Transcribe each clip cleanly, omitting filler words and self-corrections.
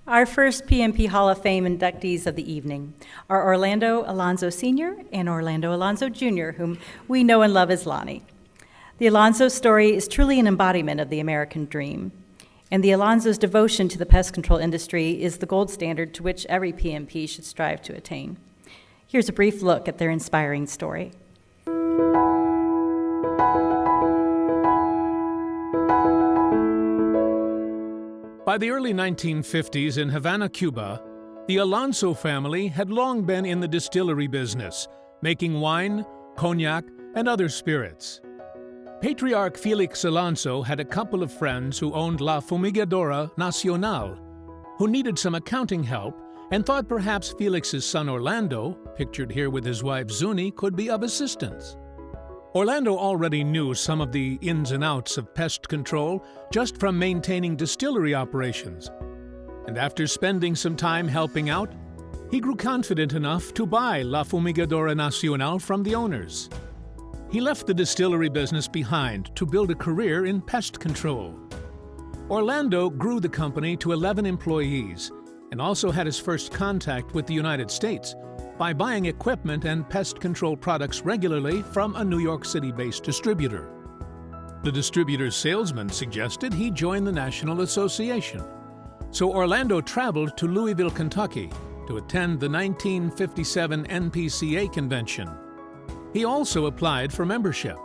Our first PMP Hall of Fame inductees of the evening are Orlando Alonso Sr. and Orlando Alonso Jr., whom we know and love as Lonnie. The Alonso story is truly an embodiment of the American dream, and the Alonso's devotion to the pest control industry is the gold standard to which every PMP should strive to attain. Here's a brief look at their inspiring story. By the early 1950s in Havana, Cuba, the Alonso family had long been in the distillery business, making wine, cognac, and other spirits. Patriarch Felix Alonso had a couple of friends who owned La Fumigadora Nacional, who needed some accounting help and thought perhaps Felix's son Orlando, pictured here with his wife Zuni, could be of assistance. Orlando already knew some of the ins and outs of pest control just from maintaining distillery operations. And after spending some time helping out, he grew confident enough to buy La Fumigadora Nacional from the owners. He left the distillery business behind to build a career in pest control. Orlando grew the company to 11 employees and also had his first contact with the United States by buying equipment and pest control products regularly from a New York City-based distributor. The distributor's salesman suggested he join the National Association, so Orlando traveled to Louisville, Kentucky to attend the 1957 NPCA convention. He also applied for membership.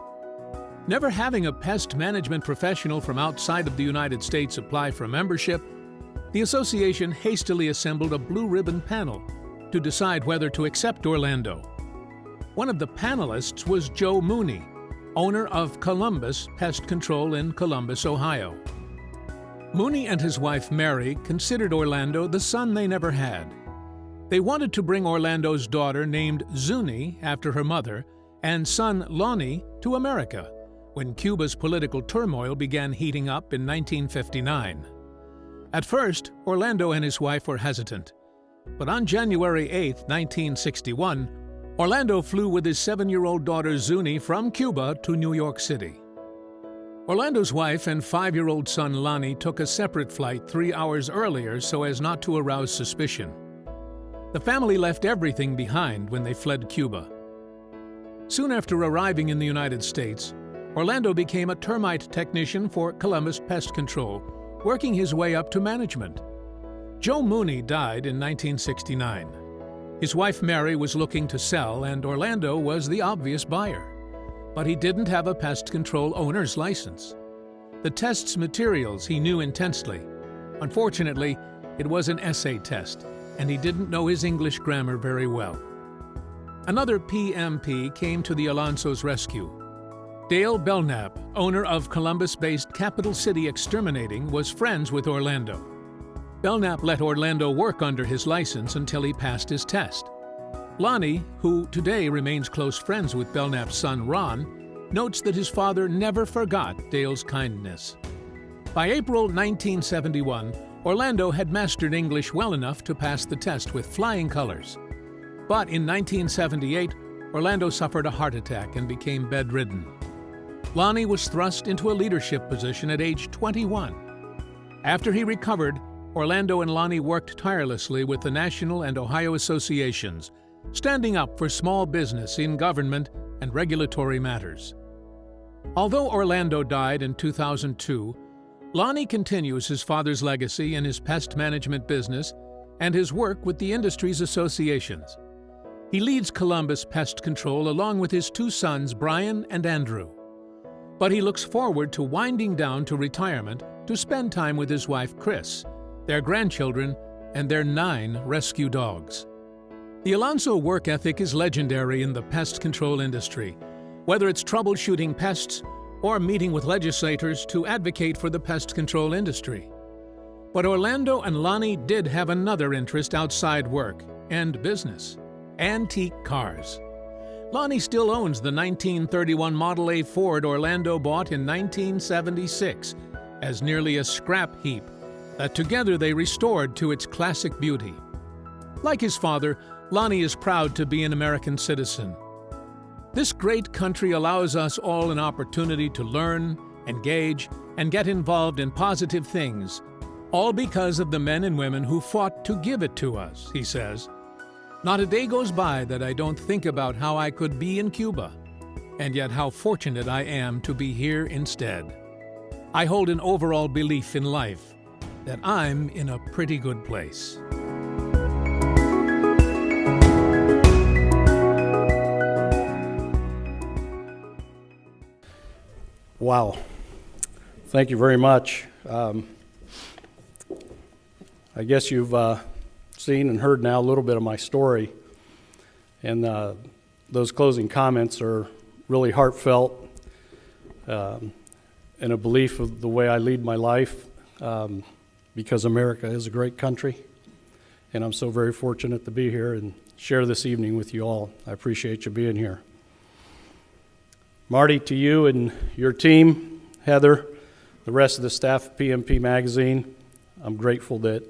Never having a pest management professional from outside of the United States apply for membership, the association hastily assembled a blue ribbon panel to decide whether to accept Orlando. One of the panelists was Joe Mooney, owner of Columbus Pest Control in Columbus, Ohio. Mooney and his wife Mary considered Orlando the son they never had. They wanted to bring Orlando's daughter, named Zuni after her mother, and son Lonnie to America when Cuba's political turmoil began heating up in 1959. At first, Orlando and his wife were hesitant. But on January 8, 1961, Orlando flew with his 7-year-old daughter Zuni from Cuba to New York City. Orlando's wife and 5-year-old son Lonnie took a separate flight 3 hours earlier so as not to arouse suspicion. The family left everything behind when they fled Cuba. Soon after arriving in the United States, Orlando became a termite technician for Columbus Pest Control, working his way up to management. Joe Mooney died in 1969. His wife Mary was looking to sell, and Orlando was the obvious buyer. But he didn't have a pest control owner's license. The test's materials he knew intensely. Unfortunately, it was an essay test, and he didn't know his English grammar very well. Another PMP came to the Alonso's rescue. Dale Belknap, owner of Columbus-based Capital City Exterminating, was friends with Orlando. Belknap let Orlando work under his license until he passed his test. Lonnie, who today remains close friends with Belknap's son Ron, notes that his father never forgot Dale's kindness. By April 1971, Orlando had mastered English well enough to pass the test with flying colors. But in 1978, Orlando suffered a heart attack and became bedridden. Lonnie was thrust into a leadership position at age 21. After he recovered, Orlando and Lonnie worked tirelessly with the national and Ohio associations, standing up for small business in government and regulatory matters. Although Orlando died in 2002, Lonnie continues his father's legacy in his pest management business and his work with the industry's associations. He leads Columbus Pest Control along with his 2 sons, Brian and Andrew. But he looks forward to winding down to retirement to spend time with his wife, Chris, their grandchildren, and their 9 rescue dogs. The Alonso work ethic is legendary in the pest control industry, whether it's troubleshooting pests or meeting with legislators to advocate for the pest control industry. But Orlando and Lonnie did have another interest outside work and business: antique cars. Lonnie still owns the 1931 Model A Ford Orlando bought in 1976 as nearly a scrap heap that together they restored to its classic beauty. Like his father, Lonnie is proud to be an American citizen. This great country allows us all an opportunity to learn, engage, and get involved in positive things, All because of the men and women who fought to give it to us, he says. Not a day goes by that I don't think about how I could be in Cuba, and yet how fortunate I am to be here instead. I hold an overall belief in life that I'm in a pretty good place. Wow. Thank you very much. I guess you've seen and heard now a little bit of my story, and those closing comments are really heartfelt and a belief of the way I lead my life, because America is a great country, and I'm so very fortunate to be here and share this evening with you all. I appreciate you being here. Marty, to you and your team, Heather, the rest of the staff of PMP Magazine, I'm grateful that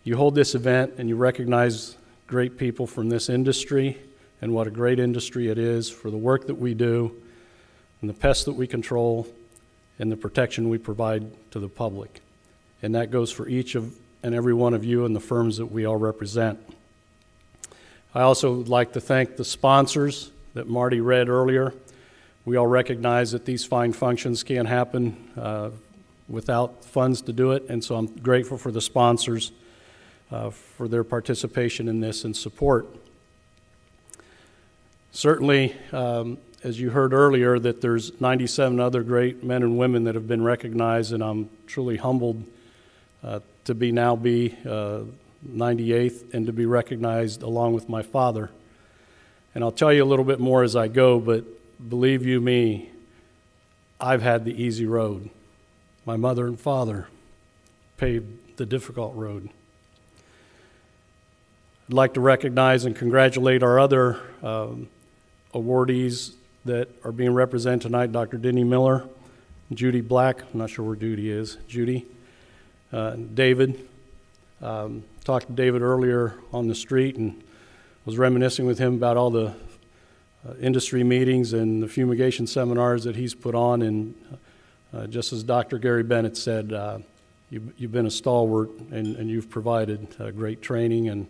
you hold this event and you recognize great people from this industry and what a great industry it is for the work that we do and the pests that we control and the protection we provide to the public. And that goes for each of and every one of you and the firms that we all represent. I also would like to thank the sponsors that Marty read earlier. We all recognize that these fine functions can't happen without funds to do it, and so I'm grateful for the sponsors for their participation in this and support. Certainly, as you heard earlier, that there's 97 other great men and women that have been recognized, and I'm truly humbled to be 98th and to be recognized along with my father. And I'll tell you a little bit more as I go, but believe you me, I've had the easy road. My mother and father paved the difficult road. I'd like to recognize and congratulate our other awardees that are being represented tonight, Dr. Denny Miller, Judy Black, I'm not sure where Judy is, Judy, David. Talked to David earlier on the street and was reminiscing with him about all the industry meetings and the fumigation seminars that he's put on, and just as Dr. Gary Bennett said, you've been a stalwart and you've provided great training, and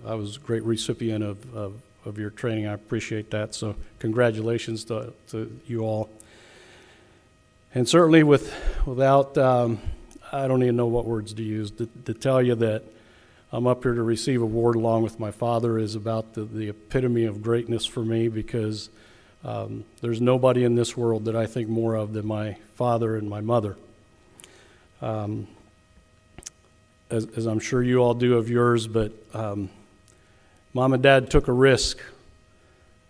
I was a great recipient of your training. I appreciate that, so congratulations to you all. And certainly without, I don't even know what words to use, to tell you that I'm up here to receive an award along with my father is about the epitome of greatness for me, because there's nobody in this world that I think more of than my father and my mother. As I'm sure you all do of yours, but Mom and Dad took a risk,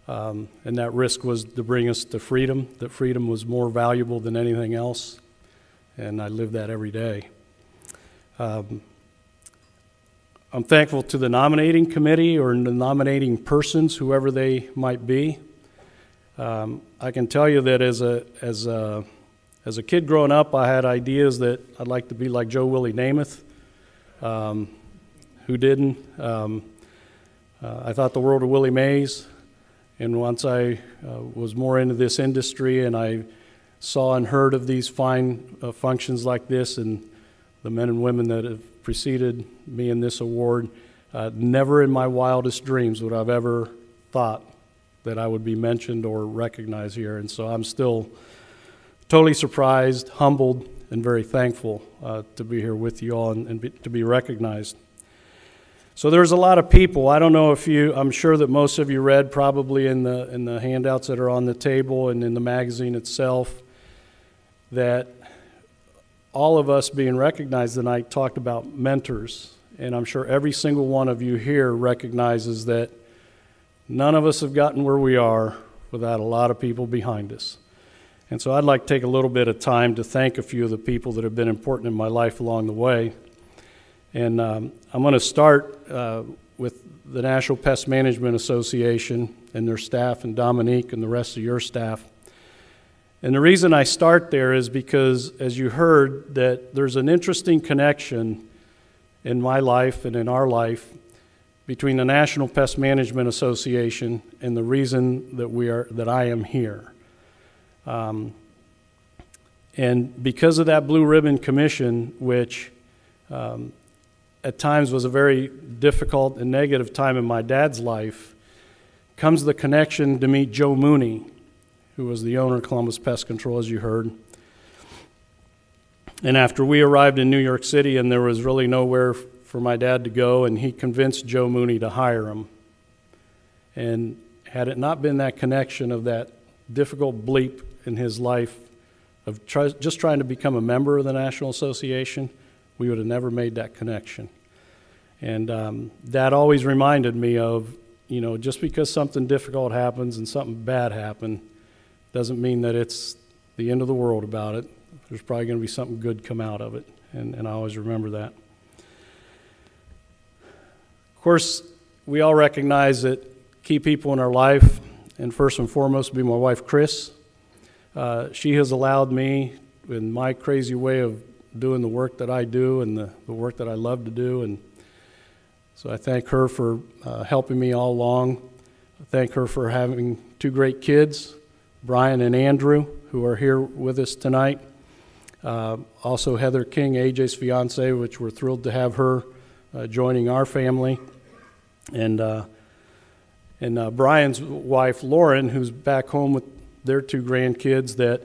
and that risk was to bring us to freedom, that freedom was more valuable than anything else, and I live that every day. I'm thankful to the nominating committee or the nominating persons, whoever they might be. I can tell you that as a kid growing up, I had ideas that I'd like to be like Joe Willie Namath. Who didn't? I thought the world of Willie Mays, and once I was more into this industry and I saw and heard of these fine functions like this and the men and women that have preceded me in this award, never in my wildest dreams would I've ever thought that I would be mentioned or recognized here. And so I'm still totally surprised, humbled, and very thankful to be here with you all and to be recognized. So there's a lot of people. I don't know if I'm sure that most of you read probably in the handouts that are on the table and in the magazine itself that all of us being recognized tonight talked about mentors. And I'm sure every single one of you here recognizes that none of us have gotten where we are without a lot of people behind us. And so I'd like to take a little bit of time to thank a few of the people that have been important in my life along the way. And I'm going to start with the National Pest Management Association and their staff, and Dominique and the rest of your staff. And the reason I start there is because, as you heard, that there's an interesting connection in my life and in our life between the National Pest Management Association and the reason that I am here. And because of that Blue Ribbon Commission, which at times was a very difficult and negative time in my dad's life, comes the connection to meet Joe Mooney, who was the owner of Columbus Pest Control, as you heard. And after we arrived in New York City and there was really nowhere for my dad to go, and he convinced Joe Mooney to hire him. And had it not been that connection of that difficult bleep in his life of just trying to become a member of the National Association, we would have never made that connection. And that always reminded me of, just because something difficult happens and something bad happened, doesn't mean that it's the end of the world about it. There's probably going to be something good come out of it, and I always remember that. Of course, we all recognize that key people in our life, and first and foremost would be my wife, Chris. She has allowed me, in my crazy way of doing the work that I do and the work that I love to do, and so I thank her for helping me all along. I thank her for having two great kids, Brian and Andrew, who are here with us tonight. Also Heather King, AJ's fiance, which we're thrilled to have her joining our family. And Brian's wife, Lauren, who's back home with their two grandkids that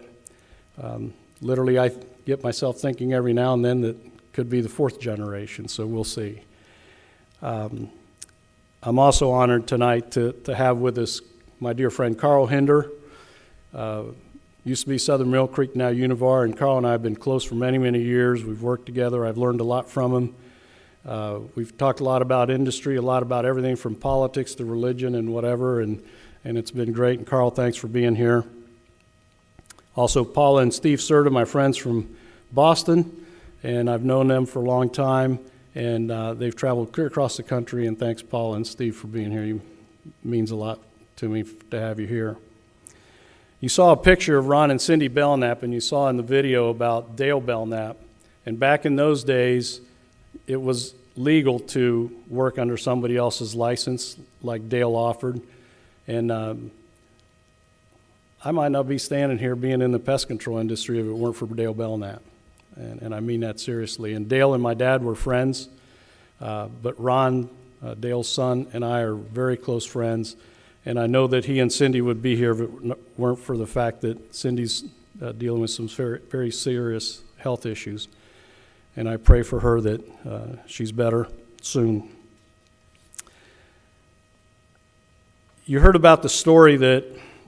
literally I get myself thinking every now and then that could be the fourth generation, so we'll see. I'm also honored tonight to have with us my dear friend Carl Hinder. Used to be Southern Mill Creek, now Univar, and Carl and I have been close for many, many years. We've worked together. I've learned a lot from him. We've talked a lot about industry, a lot about everything from politics to religion and whatever, and it's been great. And Carl, thanks for being here. Also, Paula and Steve Serta, my friends from Boston, and I've known them for a long time, and they've traveled clear across the country, and thanks, Paula and Steve, for being here. It means a lot to me to have you here. You saw a picture of Ron and Cindy Belknap, and you saw in the video about Dale Belknap, and back in those days, it was legal to work under somebody else's license, like Dale offered, and I might not be standing here being in the pest control industry if it weren't for Dale Belknap, and I mean that seriously. And Dale and my dad were friends, but Ron, Dale's son, and I are very close friends, and I know that he and Cindy would be here if it weren't for the fact that Cindy's dealing with some very, very serious health issues, and I pray for her that she's better soon. You heard about the story that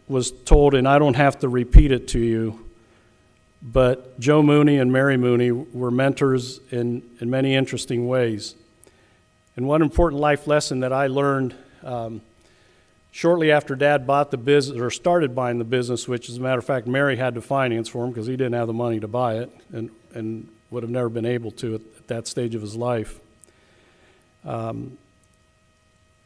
was told, and I don't have to repeat it to you, but Joe Mooney and Mary Mooney were mentors in many interesting ways. And one important life lesson that I learned shortly after Dad bought the business, or started buying the business, which as a matter of fact, Mary had to finance for him because he didn't have the money to buy it and would have never been able to at that stage of his life.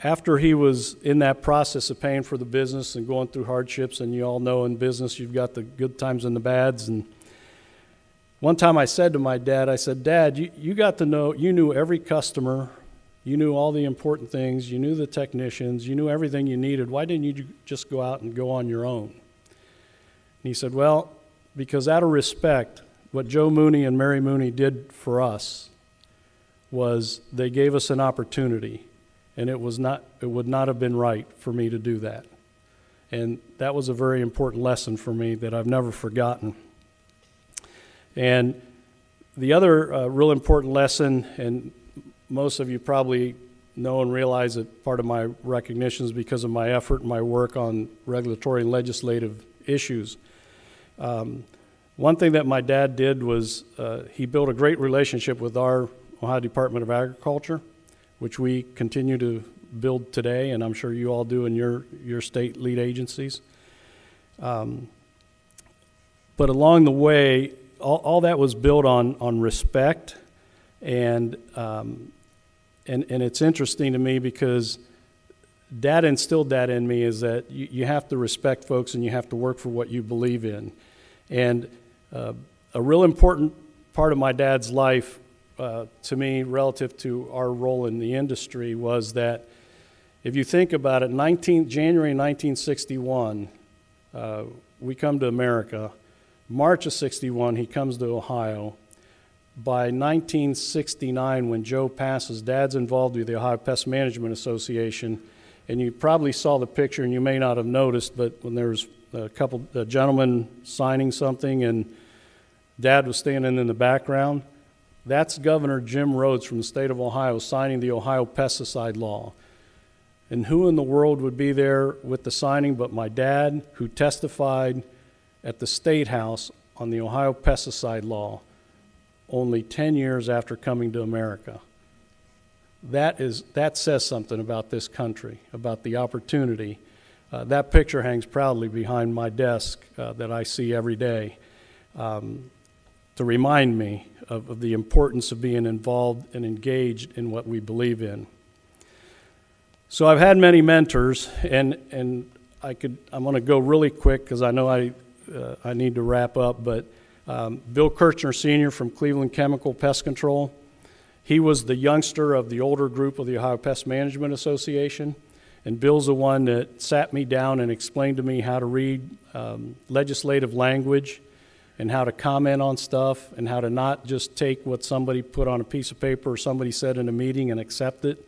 After he was in that process of paying for the business and going through hardships, and you all know in business you've got the good times and the bads, and one time I said to my dad, I said, Dad, you got to know, you knew every customer, you knew all the important things, you knew the technicians, you knew everything you needed. Why didn't you just go out and go on your own? And he said, well, because out of respect, what Joe Mooney and Mary Mooney did for us was they gave us an opportunity, and it would not have been right for me to do that. And that was a very important lesson for me that I've never forgotten. And the other real important lesson, and most of you probably know and realize that part of my recognition is because of my effort and my work on regulatory and legislative issues. One thing that my dad did was he built a great relationship with our Ohio Department of Agriculture, which we continue to build today, and I'm sure you all do in your state lead agencies. But along the way, all that was built on respect, and it's interesting to me because Dad instilled that in me, is that you have to respect folks and you have to work for what you believe in. And a real important part of my dad's life to me relative to our role in the industry was that if you think about it, January 1961, we come to America. March of 61, he comes to Ohio. by 1969, when Joe passes, Dad's involved with the Ohio Pest Management Association, and you probably saw the picture, and you may not have noticed, but when there was a gentleman signing something, and Dad was standing in the background, that's Governor Jim Rhodes from the state of Ohio signing the Ohio pesticide law. And who in the world would be there with the signing but my dad, who testified at the State House on the Ohio pesticide law only 10 years after coming to America. That says something about this country, about the opportunity. That picture hangs proudly behind my desk that I see every day to remind me of the importance of being involved and engaged in what we believe in. So I've had many mentors, and I'm going to go really quick because I know I need to wrap up, but Bill Kirchner Sr. from Cleveland Chemical Pest Control. He was the youngster of the older group of the Ohio Pest Management Association, and Bill's the one that sat me down and explained to me how to read legislative language and how to comment on stuff and how to not just take what somebody put on a piece of paper or somebody said in a meeting and accept it,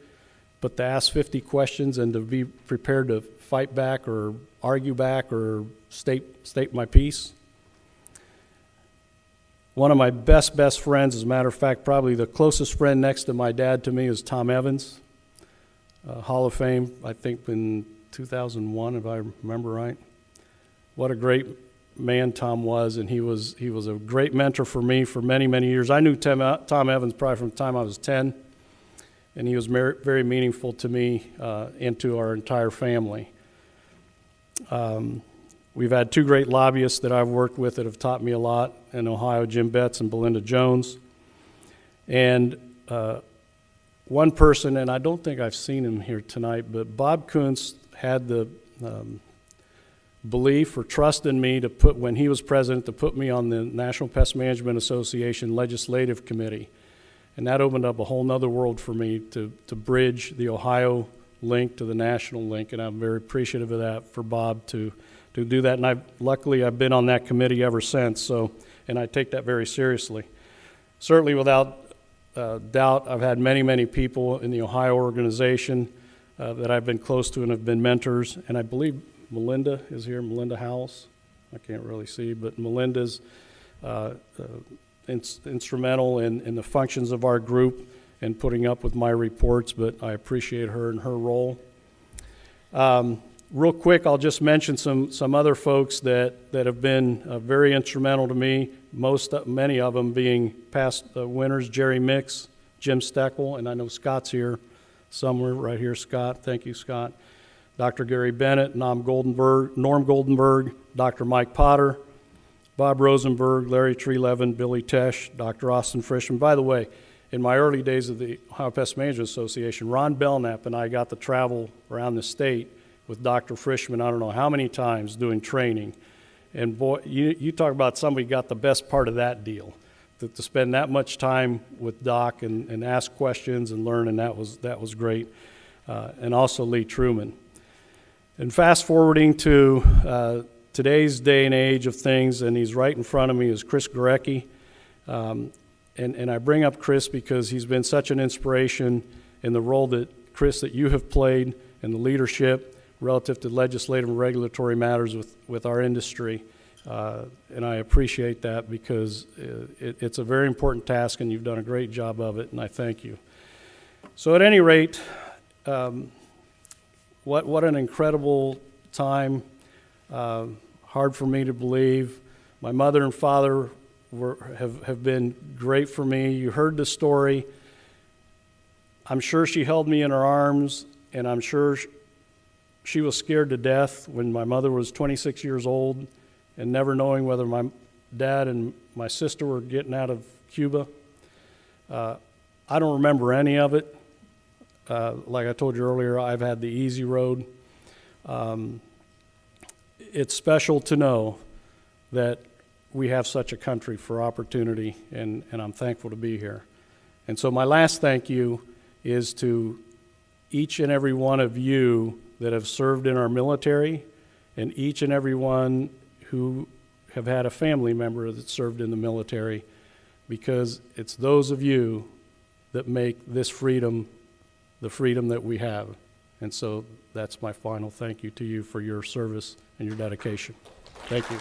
but to ask 50 questions and to be prepared to fight back or argue back or state my piece. One of my best friends, as a matter of fact, probably the closest friend next to my dad to me is Tom Evans, Hall of Fame, I think in 2001, if I remember right. What a great man Tom was, and he was a great mentor for me for many, many years. I knew Tom Evans probably from the time I was 10, and he was very meaningful to me and to our entire family. We've had two great lobbyists that I've worked with that have taught me a lot in Ohio, Jim Betts and Belinda Jones. And one person, and I don't think I've seen him here tonight, but Bob Kuntz had the belief or trust in me to put, when he was president, to put me on the National Pest Management Association Legislative Committee. And that opened up a whole nother world for me to bridge the Ohio link to the national link, and I'm very appreciative of that for Bob to do that. And luckily I've been on that committee ever since, so, and I take that very seriously. Certainly without doubt, I've had many people in the Ohio organization that I've been close to and have been mentors, and I believe Melinda is here, Melinda Howells. I can't really see, but Melinda's instrumental in the functions of our group and putting up with my reports, but I appreciate her and her role. Real quick, I'll just mention some other folks that have been very instrumental to me, many of them being past winners: Jerry Mix, Jim Steckel, and I know Scott's here somewhere, right here, Scott. Thank you, Scott. Dr. Gary Bennett, Norm Goldenberg, Dr. Mike Potter, Bob Rosenberg, Larry Treelevin, Billy Tesh, Dr. Austin Frischman. By the way, in my early days of the Ohio Pest Management Association, Ron Belknap and I got to travel around the state with Dr. Frischman, I don't know how many times, doing training. And boy, you talk about somebody got the best part of that deal, to spend that much time with Doc and ask questions and learn, and that was great. And also Lee Truman. And fast forwarding to today's day and age of things, and he's right in front of me, is Chris Gorecki. And I bring up Chris because he's been such an inspiration in the role that, Chris, that you have played in the leadership relative to legislative and regulatory matters with our industry. And I appreciate that because it's a very important task, and you've done a great job of it, and I thank you. So at any rate, what an incredible time. Hard for me to believe. My mother and father have been great for me. You heard the story. I'm sure she held me in her arms, and I'm sure she was scared to death when my mother was 26 years old and never knowing whether my dad and my sister were getting out of Cuba. I don't remember any of it. Like I told you earlier, I've had the easy road. It's special to know that we have such a country for opportunity, and I'm thankful to be here. And so my last thank you is to each and every one of you that have served in our military, and each and every one who have had a family member that served in the military. because it's those of you that make this freedom the freedom that we have. And so that's my final thank you to you for your service and your dedication. Thank you.